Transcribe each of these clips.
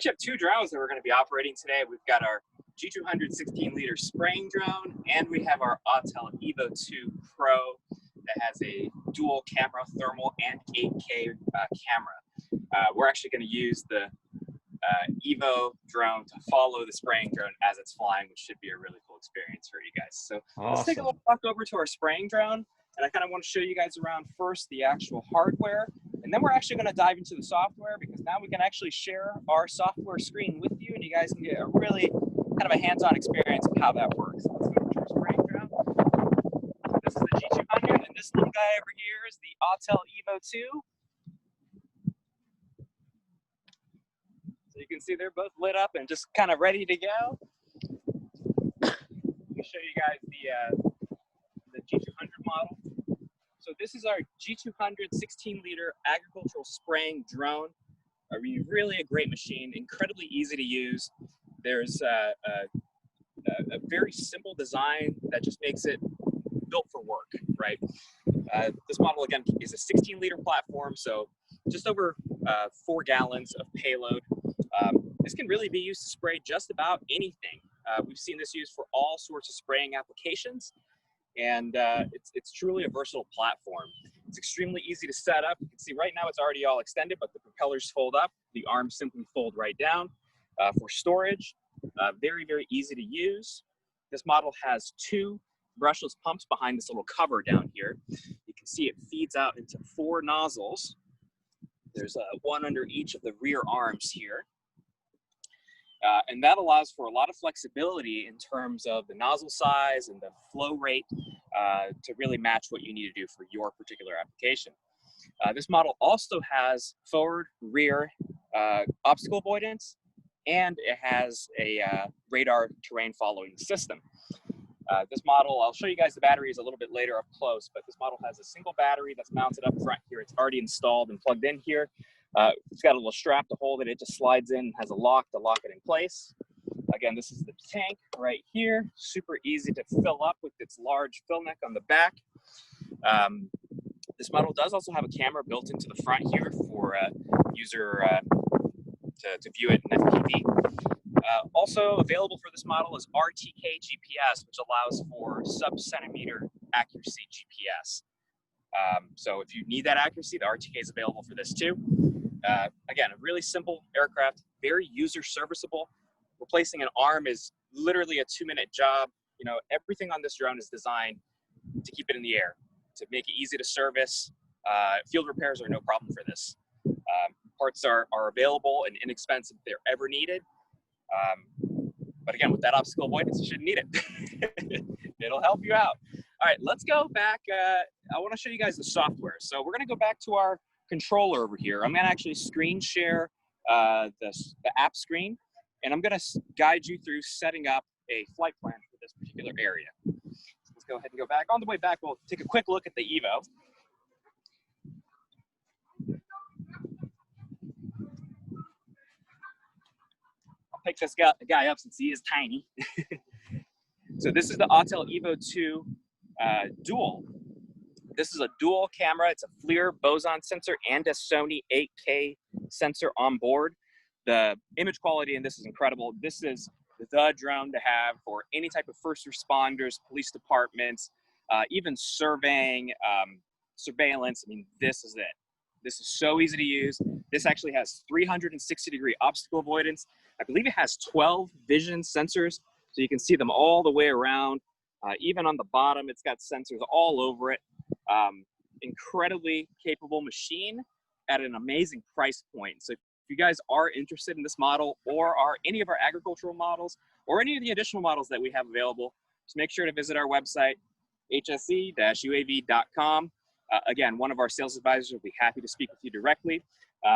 actually have two drones that we're going to be operating today. We've got our G200 16-liter spraying drone, and we have our Autel EVO II Pro that has a dual camera, thermal and 8K camera. We're actually going to use the EVO drone to follow the spraying drone as it's flying, which should be a really cool experience for you guys. So Let's take a little walk over to our spraying drone, and I kind of want to show you guys around first the actual hardware, and then we're actually going to dive into the software, because now we can actually share our software screen with you, and you guys can get a really kind of a hands-on experience of how that works. So let's go to our spraying drone. This is the G200, and this little guy over here is the Autel EVO II. So you can see they're both lit up and just kind of ready to go. Let me show you guys the G200 model. So this is our G200 16-liter agricultural spraying drone. I mean, really a great machine, incredibly easy to use. There's a very simple design that just makes it built for work, right? This model, again, is a 16-liter platform, so just over 4 gallons of payload. This can really be used to spray just about anything. We've seen this used for all sorts of spraying applications, and it's truly a versatile platform. It's extremely easy to set up. You can see right now it's already all extended, but the propellers fold up. The arms simply fold right down for storage. Very, very easy to use. This model has 2 brushless pumps behind this little cover down here. You can see it feeds out into 4 nozzles. There's one under each of the rear arms here. And that allows for a lot of flexibility in terms of the nozzle size and the flow rate to really match what you need to do for your particular application. This model also has forward, rear obstacle avoidance, and it has a radar terrain following system. This model, I'll show you guys the batteries a little bit later up close, but this model has a single battery that's mounted up front here. It's already installed and plugged in here. It's got a little strap to hold it. It just slides in, has a lock to lock it in place. Again, this is the tank right here. Super easy to fill up with its large fill neck on the back. This model does also have a camera built into the front here for user to view it in FPV. Also available for this model is RTK GPS, which allows for sub-centimeter accuracy GPS. So if you need that accuracy, the RTK is available for this too. Again, a really simple aircraft, very user serviceable. Replacing an arm is literally a 2-minute job. You know, everything on this drone is designed to keep it in the air, to make it easy to service. Field repairs are no problem for this. Parts are available and inexpensive if they're ever needed. But again, with that obstacle avoidance, you shouldn't need it. It'll help you out. All right, let's go back. I want to show you guys the software. So we're going to go back to our controller over here. I'm going to actually screen share the app screen, and I'm going to guide you through setting up a flight plan for this particular area. So let's go ahead and go back. On the way back, we'll take a quick look at the EVO. I'll pick this guy up since he is tiny. So this is the Autel EVO II DUAL. This is a dual camera. It's a FLIR boson sensor and a Sony 8K sensor on board. The image quality in this is incredible. This is the drone to have for any type of first responders, police departments, even surveying, surveillance. I mean, this is it. This is so easy to use. This actually has 360-degree obstacle avoidance. I believe it has 12 vision sensors, so you can see them all the way around. Even on the bottom, it's got sensors all over it. Incredibly capable machine at an amazing price point. So if you guys are interested in this model, or are any of our agricultural models, or any of the additional models that we have available, just make sure to visit our website, hse-uav.com. Again, one of our sales advisors will be happy to speak with you directly.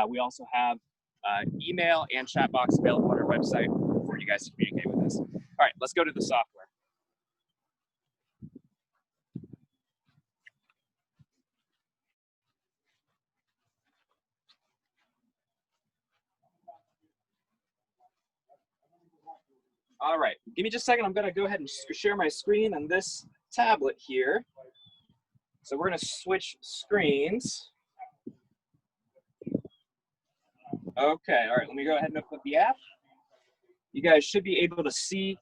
We also have email and chat box available on our website for you guys to communicate with us. All right, let's go to the software. All right, give me just a second. I'm going to go ahead and share my screen on this tablet here. So we're going to switch screens. Okay, all right, let me go ahead and open up the app. You guys should be able to see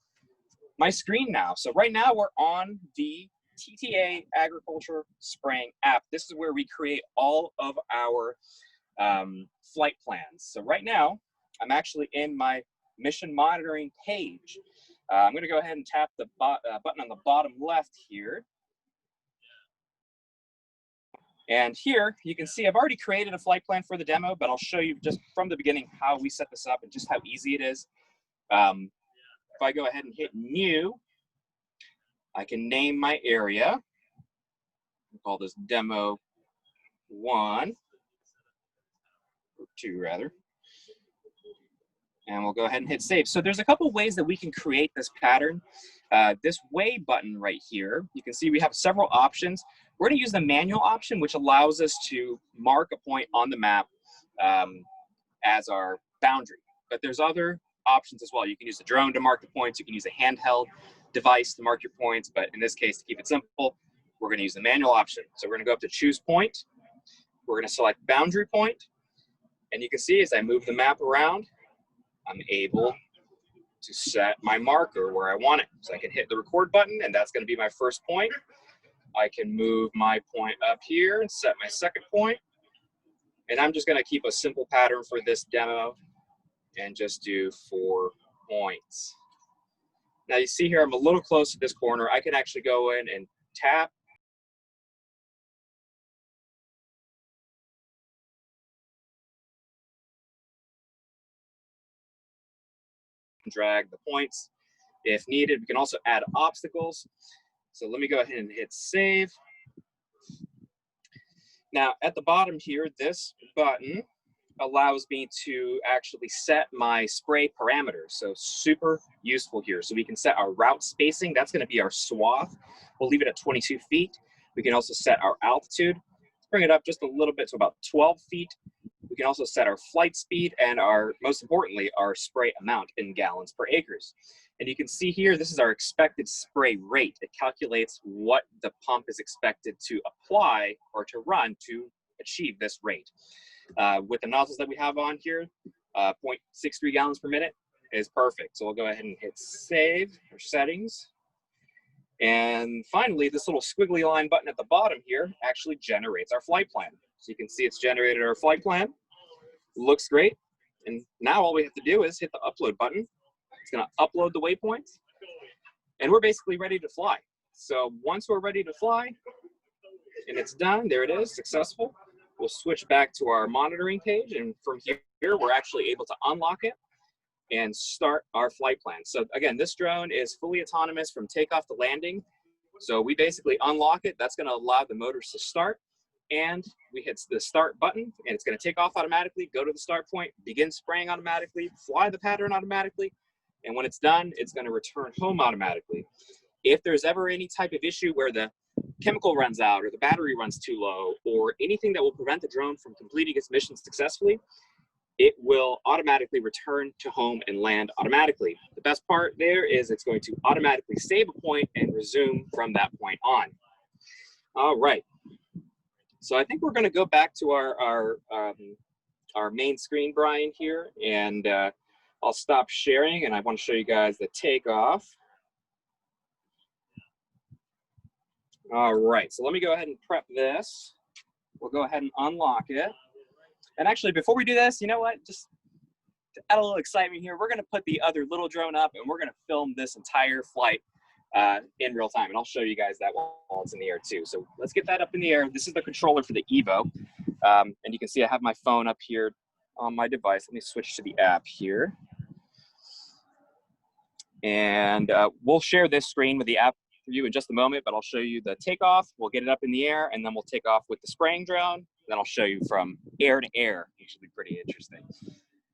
my screen now. So right now we're on the TTA Agriculture Spraying app. This is where we create all of our flight plans. So right now, I'm actually in my mission monitoring page. I'm gonna go ahead and tap the button on the bottom left here. And here you can see I've already created a flight plan for the demo, but I'll show you just from the beginning how we set this up and just how easy it is. If I go ahead and hit new, I can name my area. We'll call this demo 1, or 2 rather. And we'll go ahead and hit save. So there's a couple ways that we can create this pattern. This way button right here, you can see we have several options. We're gonna use the manual option, which allows us to mark a point on the map as our boundary. But there's other options as well. You can use the drone to mark the points. You can use a handheld device to mark your points. But in this case, to keep it simple, we're gonna use the manual option. So we're gonna go up to choose point. We're gonna select boundary point. And you can see as I move the map around, I'm able to set my marker where I want it. So I can hit the record button, and that's gonna be my first point. I can move my point up here and set my second point. And I'm just gonna keep a simple pattern for this demo and just do 4 points. Now you see here, I'm a little close to this corner. I can actually go in and tap. Drag the points if needed. We can also add obstacles. So let me go ahead and hit save. Now at the bottom here, this button allows me to actually set my spray parameters. So super useful here. So we can set our route spacing. That's gonna be our swath. We'll leave it at 22 feet. We can also set our altitude. Let's bring it up just a little bit to about 12 feet. We can also set our flight speed and most importantly, our spray amount in gallons per acres. And you can see here, this is our expected spray rate. It calculates what the pump is expected to apply or to run to achieve this rate. With the nozzles that we have on here, 0.63 gallons per minute is perfect. So we'll go ahead and hit save or settings. And finally, this little squiggly line button at the bottom here actually generates our flight plan. So you can see it's generated our flight plan. Looks great. And now all we have to do is hit the upload button. It's gonna upload the waypoints. And we're basically ready to fly. So once we're ready to fly, and it's done, there it is, successful. We'll switch back to our monitoring page. And from here, we're actually able to unlock it and start our flight plan. So again, this drone is fully autonomous from takeoff to landing. So we basically unlock it. That's gonna allow the motors to start. And we hit the start button, and it's gonna take off automatically, go to the start point, begin spraying automatically, fly the pattern automatically. And when it's done, it's gonna return home automatically. If there's ever any type of issue where the chemical runs out or the battery runs too low or anything that will prevent the drone from completing its mission successfully, it will automatically return to home and land automatically. The best part there is it's going to automatically save a point and resume from that point on. All right. So I think we're going to go back to our main screen, Brian, here, and I'll stop sharing, and I want to show you guys the takeoff. All right, so let me go ahead and prep this. We'll go ahead and unlock it. And actually, before we do this, you know what? Just to add a little excitement here, we're going to put the other little drone up, and we're going to film this entire flight in real time. And I'll show you guys that while it's in the air too. So let's get that up in the air. This is the controller for the EVO. And you can see I have my phone up here on my device. Let me switch to the app here. And we'll share this screen with the app for you in just a moment, but I'll show you the takeoff. We'll get it up in the air, and then we'll take off with the spraying drone. Then I'll show you from air to air, which should be pretty interesting.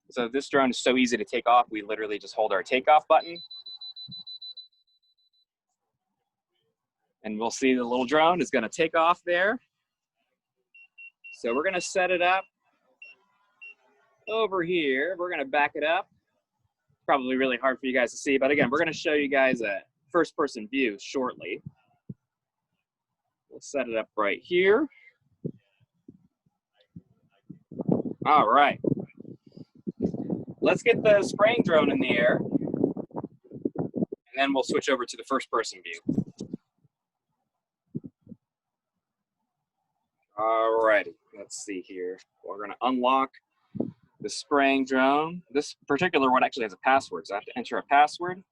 So this drone is so easy to take off. We literally just hold our takeoff button. And we'll see the little drone is gonna take off there. So we're gonna set it up over here. We're gonna back it up. Probably really hard for you guys to see, but again, we're gonna show you guys a first-person view shortly. We'll set it up right here. All right. let's get the spraying drone in the air, and then we'll switch over to the first person view. Alrighty, let's see here. We're gonna unlock the spraying drone. This particular one actually has a password, so I have to enter a password.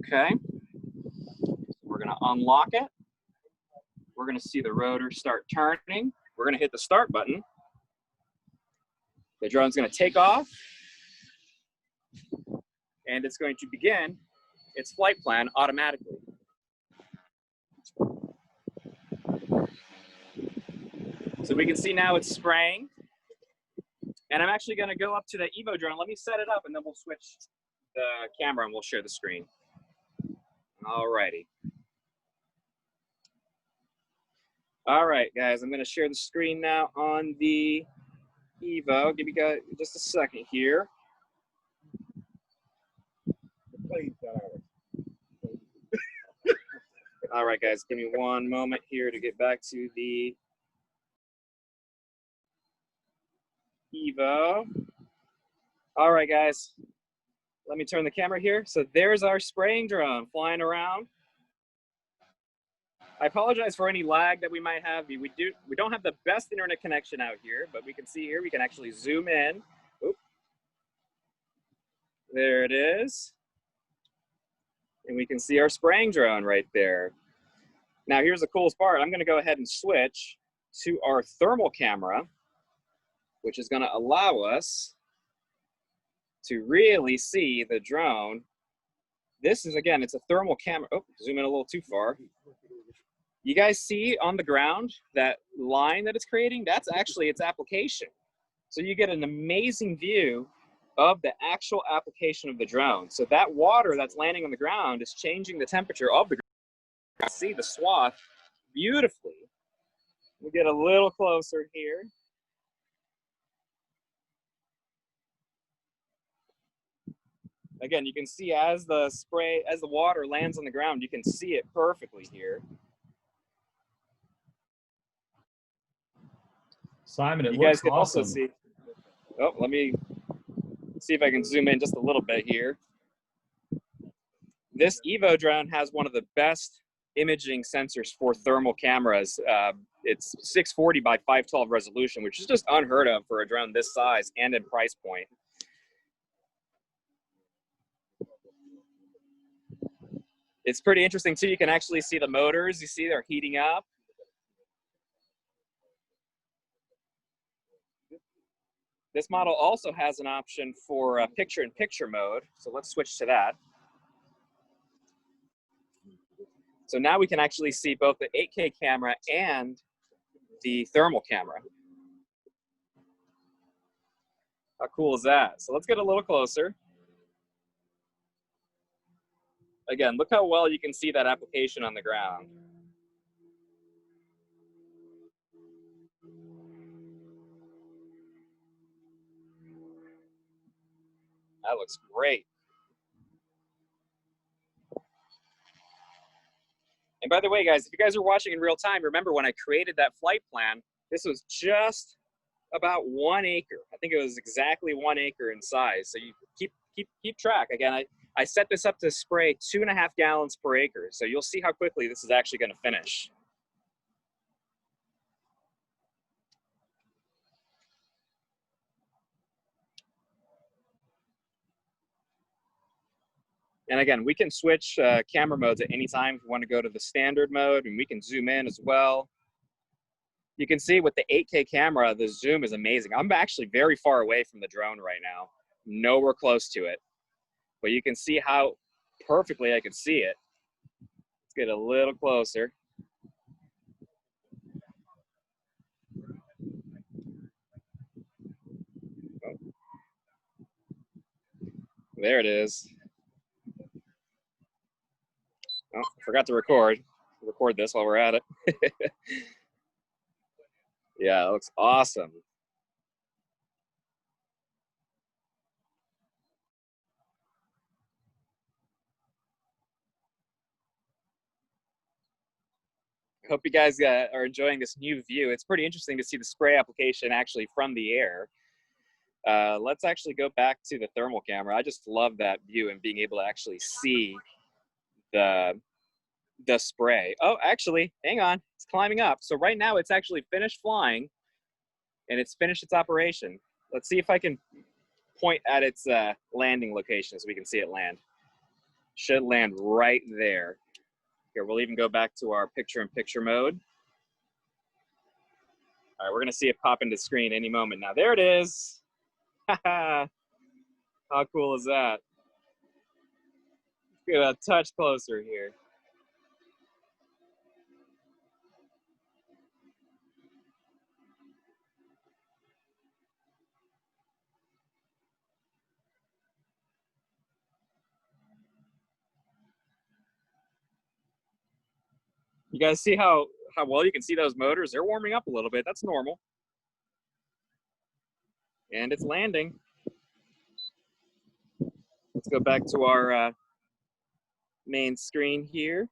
Okay, we're gonna unlock it. We're gonna see the rotor start turning. We're gonna hit the start button. The drone's gonna take off, and it's going to begin its flight plan automatically. So we can see now it's spraying. And I'm actually gonna go up to the EVO drone. Let me set it up and then we'll switch the camera and we'll share the screen. Alrighty. All right, guys, I'm gonna share the screen now on the EVO. Give me guys just a second here. All right, guys, give me one moment here to get back to the EVO. All right, guys, let me turn the camera here. So there's our spraying drone flying around. I apologize for any lag that we might have. We don't have the best internet connection out here, but we can see here, we can actually zoom in. Oop. There it is. And we can see our spraying drone right there. Now here's the coolest part. I'm gonna go ahead and switch to our thermal camera, which is gonna allow us to really see the drone. This is, again, it's a thermal camera. Oh, zoom in a little too far. You guys see on the ground that line that it's creating? That's actually its application. So you get an amazing view of the actual application of the drone. So that water that's landing on the ground is changing the temperature of the ground. You can see the swath beautifully. We'll get a little closer here. Again, you can see as the water lands on the ground, you can see it perfectly here. Simon, it You looks guys can awesome. also see. Oh, let me see if I can zoom in just a little bit here. This EVO drone has one of the best imaging sensors for thermal cameras. It's 640 by 512 resolution, which is just unheard of for a drone this size and in price point. It's pretty interesting too. You can actually see the motors. You see they're heating up. This model also has an option for picture-in-picture mode. So let's switch to that. So now we can actually see both the 8K camera and the thermal camera. How cool is that? So let's get a little closer. Again, look how well you can see that application on the ground. That looks great. And by the way, guys, if you guys are watching in real time, remember when I created that flight plan, this was just about 1 acre. I think it was exactly 1 acre in size. So you keep track. Again, I set this up to spray 2.5 gallons per acre. So you'll see how quickly this is actually going to finish. And again, we can switch camera modes at any time if we want to go to the standard mode, and we can zoom in as well. You can see with the 8K camera, the zoom is amazing. I'm actually very far away from the drone right now, nowhere close to it. But you can see how perfectly I can see it. Let's get a little closer. Oh. There it is. Oh, I forgot to record this while we're at it. Yeah, it looks awesome. I hope you guys are enjoying this new view. It's pretty interesting to see the spray application actually from the air. Let's actually go back to the thermal camera. I just love that view and being able to actually see the spray. Oh, actually, hang on. It's climbing up. So right now it's actually finished flying and it's finished its operation. Let's see if I can point at its landing location so we can see it land. Should land right there. Here, we'll even go back to our picture-in-picture mode. All right, we're gonna see it pop into screen any moment now. There it is. How cool is that? Get a touch closer here. You guys see how well you can see those motors? They're warming up a little bit. That's normal. And it's landing. Let's go back to our main screen here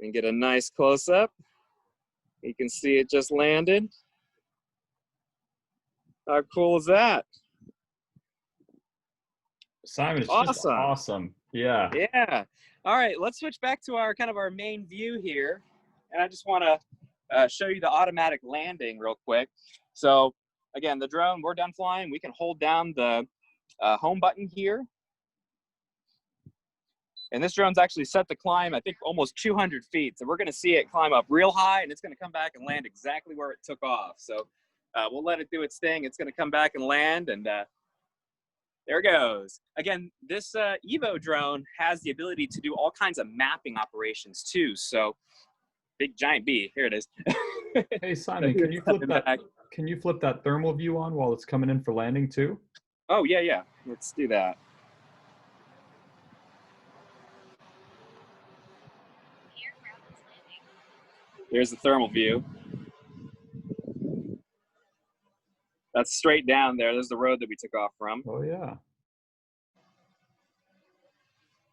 and get a nice close-up. You can see it just landed. How cool is that? Simon, it's just awesome. Yeah. Yeah. All right, let's switch back to our kind of our main view here. And I just want to show you the automatic landing real quick. So again, the drone, we're done flying. We can hold down the home button here. And this drone's actually set to climb, I think, almost 200 feet. So we're going to see it climb up real high, and it's going to come back and land exactly where it took off. So we'll let it do its thing. It's going to come back and land, and there it goes. Again, this EVO drone has the ability to do all kinds of mapping operations too. So big giant B, here it is. Hey Simon, can you flip that? Can you flip that thermal view on while it's coming in for landing too? Oh yeah. Let's do that. Here's the thermal view. That's straight down there. There's the road that we took off from. Oh yeah.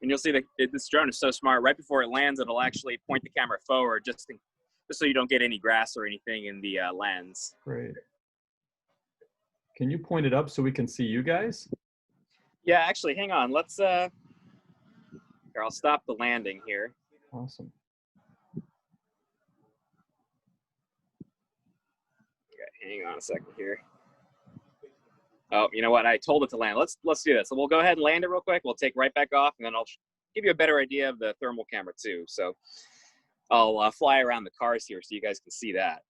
And you'll see that this drone is so smart. Right before it lands, it'll actually point the camera forward just so you don't get any grass or anything in the lens. Great. Can you point it up so we can see you guys? Yeah, actually, hang on. Let's, here, I'll stop the landing here. Awesome. Okay, hang on a second here. Oh, you know what? I told it to land. Let's do this. So we'll go ahead and land it real quick. We'll take right back off, and then I'll give you a better idea of the thermal camera too. So I'll fly around the cars here so you guys can see that.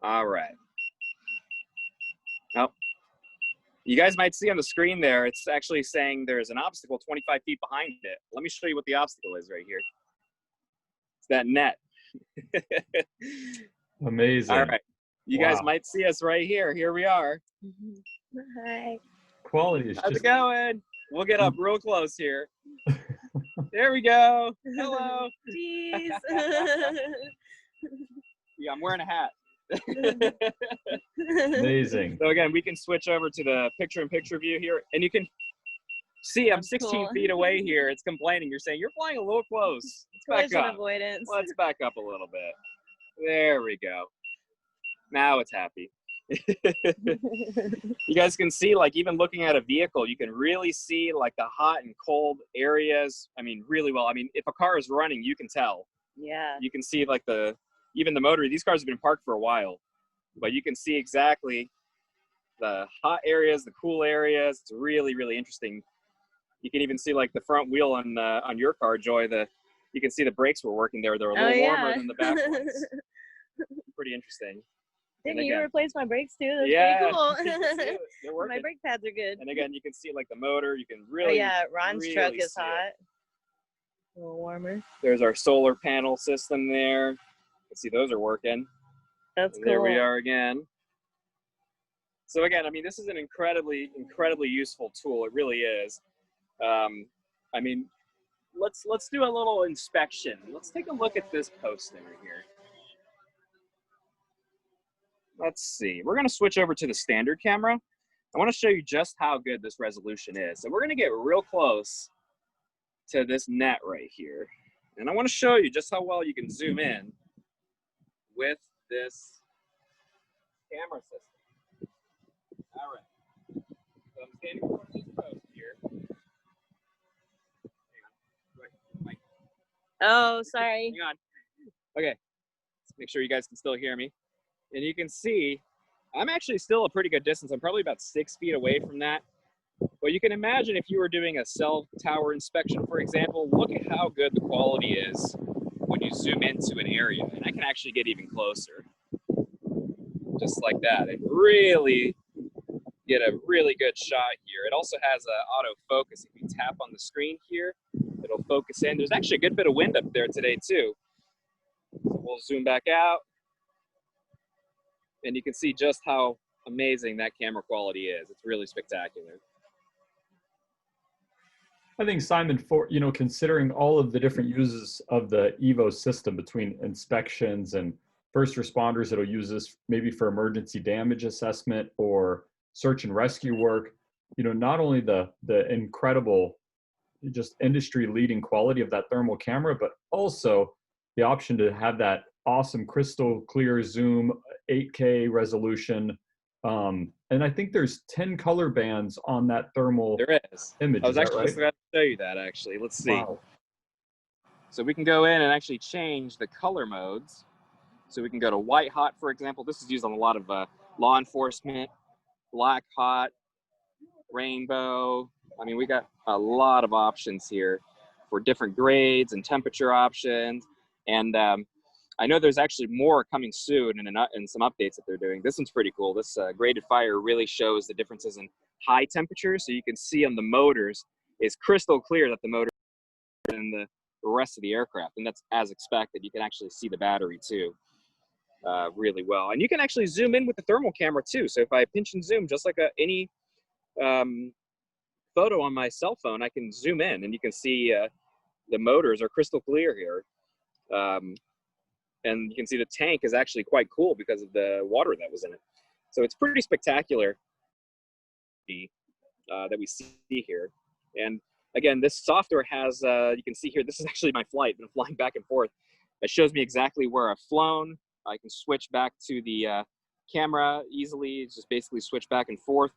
All right. Oh, you guys might see on the screen there, it's actually saying there's an obstacle 25 feet behind it. Let me show you what the obstacle is right here. It's that net. Amazing. All right. You guys might see us right here. Here we are. Hi. Quality is How's it going? We'll get up real close here. There we go. Hello. Jeez. Yeah, I'm wearing a hat. Amazing. So again, we can switch over to the picture-in-picture view here, and you can see I'm 16 feet away here. It's complaining. You're saying you're flying a little close. Let's back up. Avoidance. Let's back up a little bit. There we go. Now it's happy. You guys can see, like, even looking at a vehicle, you can really see like the hot and cold areas. I mean, really well. I mean, if a car is running, you can tell. Yeah. You can see like even the motor. These cars have been parked for a while, but you can see exactly the hot areas, the cool areas. It's really, really interesting. You can even see like the front wheel on your car, Joy. You can see the brakes were working there. They're a little warmer than the back ones. Pretty interesting. Didn't you replace my brakes too? That's pretty cool. They're working. My brake pads are good. And again, you can see like the motor. You can really. Oh yeah, Ron's really truck is hot. A little warmer. There's our solar panel system there. You can see those are working. That's cool. There we are again. So again, I mean, this is an incredibly useful tool. It really is. I mean, let's do a little inspection. Let's take a look at this posting right here. Let's see. We're going to switch over to the standard camera. I want to show you just how good this resolution is. So we're going to get real close to this net right here. And I want to show you just how well you can zoom in with this camera system. All right. So I'm standing in front of this post here. Hang on. Oh, sorry. Hang on. Okay. Let's make sure you guys can still hear me. And you can see I'm actually still a pretty good distance. I'm probably about 6 feet away from that. But you can imagine if you were doing a cell tower inspection, for example, look at how good the quality is when you zoom into an area. And I can actually get even closer. Just like that. And really get a really good shot here. It also has an autofocus. If you tap on the screen here, it'll focus in. There's actually a good bit of wind up there today too. So we'll zoom back out. And you can see just how amazing that camera quality is. It's really spectacular. I think, Simon, for considering all of the different uses of the EVO system between inspections and first responders that'll use this maybe for emergency damage assessment or search and rescue work, not only the incredible, just industry leading quality of that thermal camera, but also the option to have that awesome crystal clear zoom, 8K resolution. And I think there's 10 color bands on that thermal image. I was actually right? just about to show you that actually. Let's see. Wow. So we can go in and actually change the color modes. So we can go to white hot, for example. This is used on a lot of law enforcement, black hot, rainbow. I mean, we got a lot of options here for different grades and temperature options. And I know there's actually more coming soon and some updates that they're doing. This one's pretty cool. This graded fire really shows the differences in high temperatures. So you can see on the motors, it's crystal clear that the motor and the rest of the aircraft, and that's as expected. You can actually see the battery too really well. And you can actually zoom in with the thermal camera too. So if I pinch and zoom, just like any photo on my cell phone, I can zoom in and you can see the motors are crystal clear here. And you can see the tank is actually quite cool because of the water that was in it. So it's pretty spectacular that we see here. And again, this software has, you can see here, this is actually my flight. I've been flying back and forth. It shows me exactly where I've flown. I can switch back to the camera easily. It's just basically switch back and forth.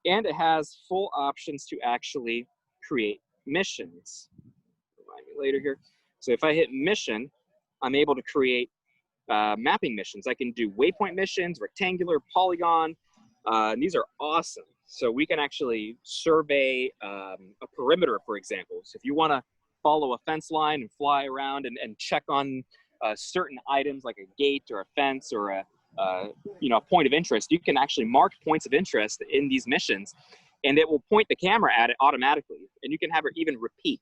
And it has full options to actually create missions. Remind me later here. So if I hit mission, I'm able to create mapping missions. I can do waypoint missions, rectangular, polygon. And these are awesome. So we can actually survey a perimeter, for example. So if you want to follow a fence line and fly around and check on certain items like a gate or a fence or a point of interest, you can actually mark points of interest in these missions, and it will point the camera at it automatically. And you can have it even repeat.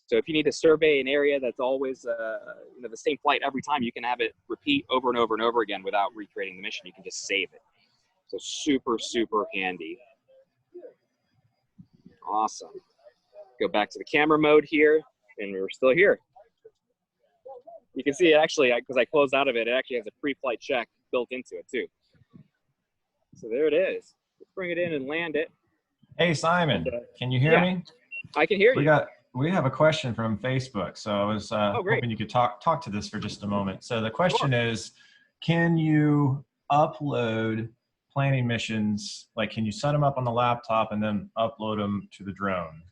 So if you need to survey an area that's always the same flight every time, you can have it repeat over and over and over again without recreating the mission. You can just save it. So super, super handy. Awesome. Go back to the camera mode here, and we're still here. You can see it actually, because I closed out of it, it actually has a pre-flight check built into it too. So there it is. Let's bring it in and land it. Hey, Simon, can you hear me? I can hear you. We have a question from Facebook, so I was hoping you could talk to this for just a moment. So the question is, can you upload planning missions? Like, can you set them up on the laptop and then upload them to the drone?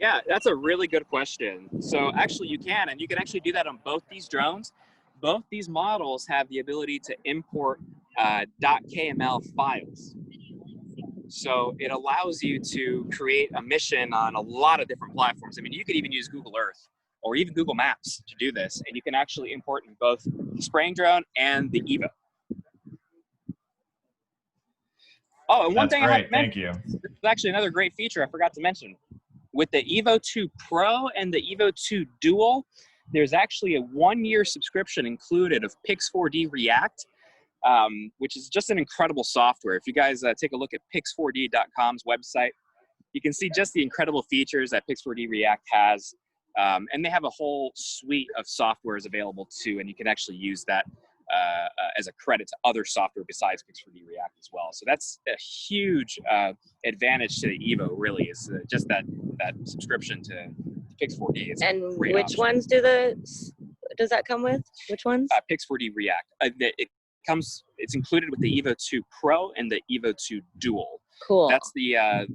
Yeah, that's a really good question. So actually you can, and you can actually do that on both these drones. Both these models have the ability to import .kml files. So it allows you to create a mission on a lot of different platforms. I mean, you could even use Google Earth or even Google Maps to do this. And you can actually import in both the spraying drone and the EVO. Oh, and one thing I have to mention, thank you. There's actually another great feature I forgot to mention. With the EVO II Pro and the EVO II DUAL, there's actually a 1-year subscription included of Pix4D React, which is just an incredible software. If you guys take a look at pix4d.com's website, you can see just the incredible features that Pix4D React has. And they have a whole suite of softwares available too, and you can actually use that as a credit to other software besides Pix4D React as well. So that's a huge advantage to the EVO, really, is just that subscription to Pix4D. It's and which ones does that come with? Which ones? Pix4D React. it's included with the EVO II Pro and the EVO II DUAL. Cool. That's the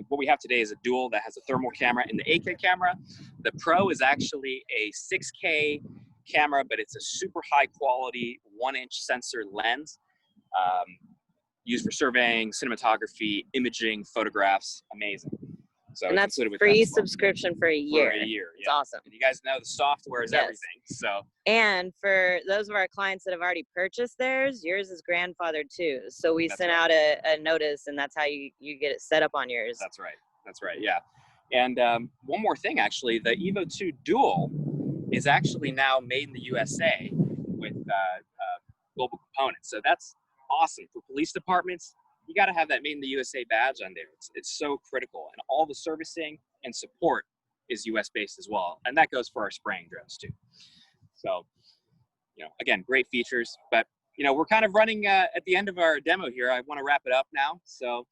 what we have today is a dual that has a thermal camera and the 8K camera. The Pro is actually a 6K camera, but it's a super high quality 1-inch sensor lens used for surveying, cinematography, imaging, photographs. Amazing. So and that's with free that as well. subscription for a year. For a year, It's awesome. And you guys know the software is Yes. everything. So. And for those of our clients that have already purchased theirs, yours is grandfathered too. So we sent out a notice, and that's how you get it set up on yours. That's right. That's right. Yeah. And one more thing, actually, the EVO II DUAL is actually now made in the USA with global components. So that's awesome for police departments. You got to have that made in the USA badge on there. It's so critical, and all the servicing and support is US based as well. And that goes for our spraying drones too. So, again, great features, but we're kind of running at the end of our demo here. I want to wrap it up now. So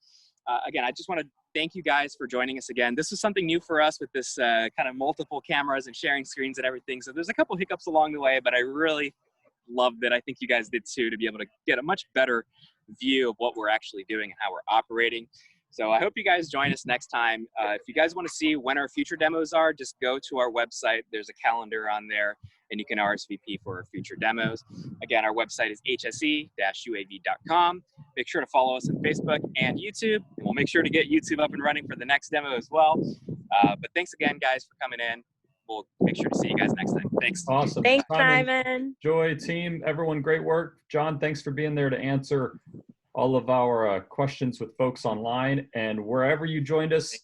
again, I just want to thank you guys for joining us again. This is something new for us with this kind of multiple cameras and sharing screens and everything. So there's a couple hiccups along the way, but I really loved it. I think you guys did too, to be able to get a much better view of what we're actually doing and how we're operating. So I hope you guys join us next time. If you guys want to see when our future demos are, just go to our website. There's a calendar on there, and you can RSVP for our future demos. Again, our website is hse-uav.com. Make sure to follow us on Facebook and YouTube, and we'll make sure to get YouTube up and running for the next demo as well. But thanks again, guys, for coming in. We'll make sure to see you guys next time. Thanks. Awesome. Thanks, Simon. Joy, team, everyone, great work. John, thanks for being there to answer all of our questions with folks online. And wherever you joined us,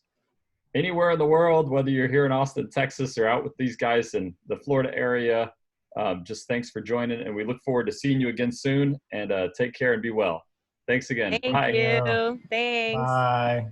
anywhere in the world, whether you're here in Austin, Texas, or out with these guys in the Florida area, just thanks for joining. And we look forward to seeing you again soon. And take care and be well. Thanks again. Thank Bye. you. Thanks. Bye.